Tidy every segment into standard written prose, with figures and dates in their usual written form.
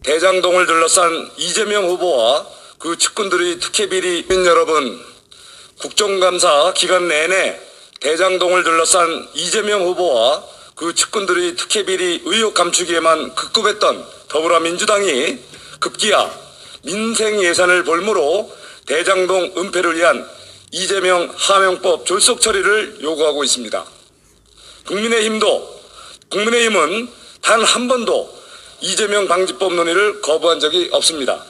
대장동을 둘러싼 이재명 후보와 그 측근들의 특혜비리 여러분, 국정감사 기간 내내 대장동을 둘러싼 이재명 후보와 그 측근들의 특혜비리 의혹 감추기에만 급급했던 더불어민주당이 급기야 민생 예산을 볼모로 대장동 은폐를 위한 이재명 하명법 졸속 처리를 요구하고 있습니다. 국민의힘은 단 한 번도 이재명 방지법 논의를 거부한 적이 없습니다.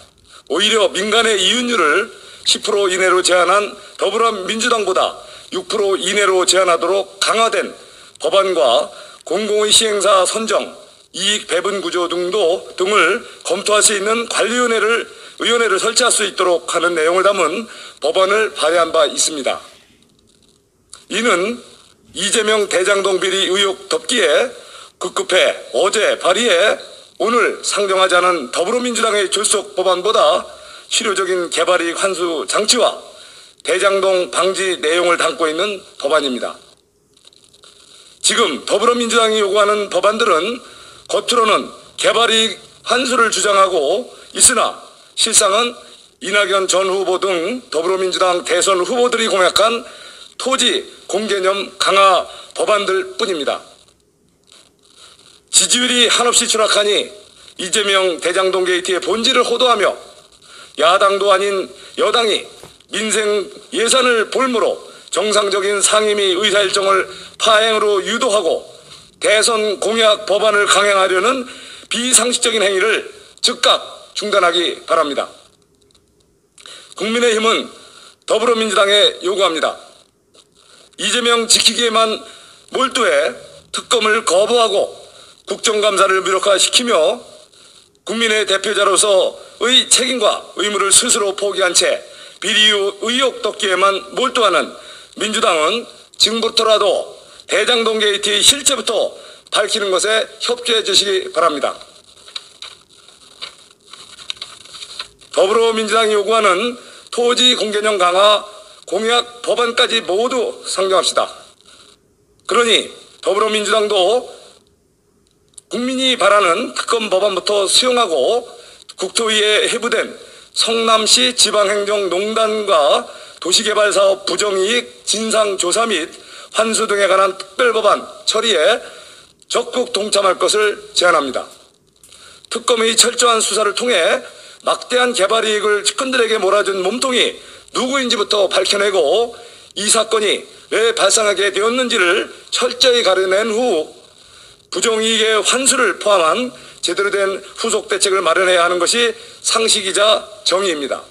오히려 민간의 이윤율을 10% 이내로 제한한 더불어민주당보다 6% 이내로 제한하도록 강화된 법안과 공공의 시행사 선정, 이익 배분 구조 등을 검토할 수 있는 관리위원회를 설치할 수 있도록 하는 내용을 담은 법안을 발의한 바 있습니다. 이는 이재명 대장동 비리 의혹 덮기에 급급해 어제 발의해 오늘 상정하지 않은 더불어민주당의 졸속 법안보다 실효적인 개발이익 환수 장치와 대장동 방지 내용을 담고 있는 법안입니다. 지금 더불어민주당이 요구하는 법안들은 겉으로는 개발이익 환수를 주장하고 있으나 실상은 이낙연 전 후보 등 더불어민주당 대선 후보들이 공약한 토지 공개념 강화 법안들 뿐입니다. 지지율이 한없이 추락하니 이재명 대장동 게이트의 본질을 호도하며 야당도 아닌 여당이 민생 예산을 볼모로 정상적인 상임위 의사일정을 파행으로 유도하고 대선 공약 법안을 강행하려는 비상식적인 행위를 즉각 중단하기 바랍니다. 국민의힘은 더불어민주당에 요구합니다. 이재명 지키기에만 몰두해 특검을 거부하고 국정감사를 무력화시키며 국민의 대표자로서의 책임과 의무를 스스로 포기한 채 비리 의혹 덮기에만 몰두하는 민주당은 지금부터라도 대장동 게이트의 실체부터 밝히는 것에 협조해 주시기 바랍니다. 더불어민주당이 요구하는 토지 공개념 강화 공약 법안까지 모두 상정합시다. 그러니 더불어민주당도 국민이 바라는 특검 법안부터 수용하고 국토위에 회부된 성남시 지방행정농단과 도시개발사업 부정이익 진상조사 및 환수 등에 관한 특별법안 처리에 적극 동참할 것을 제안합니다. 특검의 철저한 수사를 통해 막대한 개발이익을 측근들에게 몰아준 몸통이 누구인지부터 밝혀내고 이 사건이 왜 발생하게 되었는지를 철저히 가려낸 후 부정이익의 환수를 포함한 제대로 된 후속 대책을 마련해야 하는 것이 상식이자 정의입니다.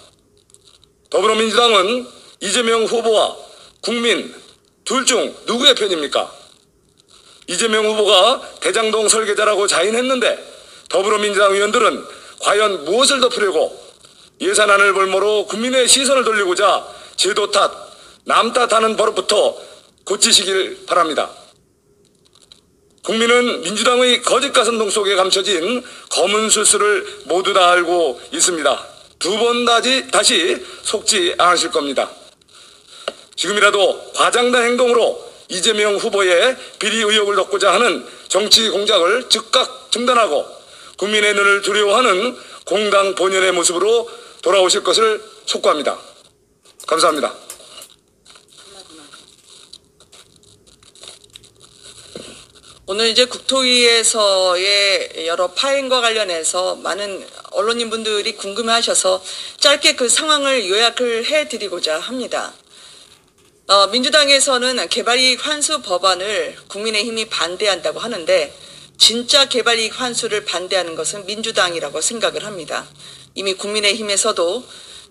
더불어민주당은 이재명 후보와 국민 둘 중 누구의 편입니까? 이재명 후보가 대장동 설계자라고 자인했는데 더불어민주당 의원들은 과연 무엇을 덮으려고 예산안을 볼모로 국민의 시선을 돌리고자 제도 탓, 남 탓하는 버릇부터 고치시길 바랍니다. 국민은 민주당의 거짓 가슴동 속에 감춰진 검은 술수를 모두 다 알고 있습니다. 두 번 다시 속지 않으실 겁니다. 지금이라도 과장된 행동으로 이재명 후보의 비리 의혹을 덮고자 하는 정치 공작을 즉각 중단하고 국민의 눈을 두려워하는 공당 본연의 모습으로 돌아오실 것을 촉구합니다. 감사합니다. 오늘 이제 국토위에서의 여러 파행과 관련해서 많은 언론인분들이 궁금해하셔서 짧게 그 상황을 요약을 해드리고자 합니다. 민주당에서는 개발이익 환수 법안을 국민의힘이 반대한다고 하는데 진짜 개발이익 환수를 반대하는 것은 민주당이라고 생각을 합니다. 이미 국민의힘에서도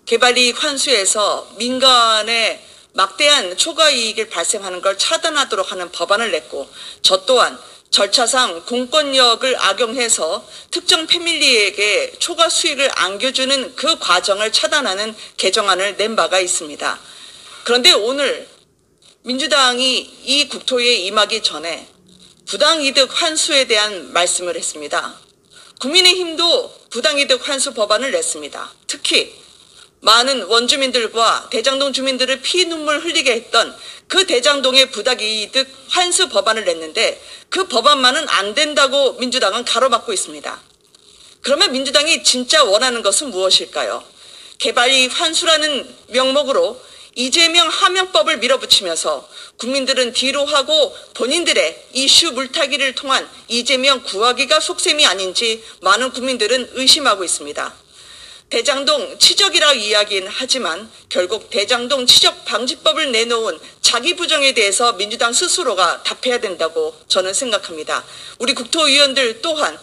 개발이익 환수에서 민간의 막대한 초과이익을 발생하는 걸 차단하도록 하는 법안을 냈고 저 또한 절차상 공권력을 악용해서 특정 패밀리에게 초과 수익을 안겨주는 그 과정을 차단하는 개정안을 낸 바가 있습니다. 그런데 오늘 민주당이 이 국토위에 임하기 전에 부당이득 환수에 대한 말씀을 했습니다. 국민의힘도 부당이득 환수 법안을 냈습니다. 특히 많은 원주민들과 대장동 주민들을 피눈물 흘리게 했던 그 대장동의 부당이득 환수 법안을 냈는데 그 법안만은 안 된다고 민주당은 가로막고 있습니다. 그러면 민주당이 진짜 원하는 것은 무엇일까요? 개발이익 환수라는 명목으로 이재명 하명법을 밀어붙이면서 국민들은 뒤로 하고 본인들의 이슈 물타기를 통한 이재명 구하기가 속셈이 아닌지 많은 국민들은 의심하고 있습니다. 대장동 치적이라 이야기는 하지만 결국 대장동 치적 방지법을 내놓은 자기 부정에 대해서 민주당 스스로가 답해야 된다고 저는 생각합니다. 우리 국토위원들 또한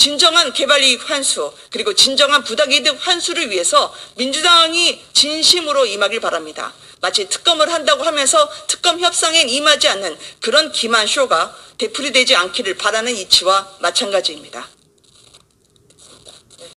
진정한 개발이익 환수 그리고 진정한 부당이득 환수를 위해서 민주당이 진심으로 임하길 바랍니다. 마치 특검을 한다고 하면서 특검 협상에 임하지 않는 그런 기만쇼가 되풀이되지 않기를 바라는 이치와 마찬가지입니다.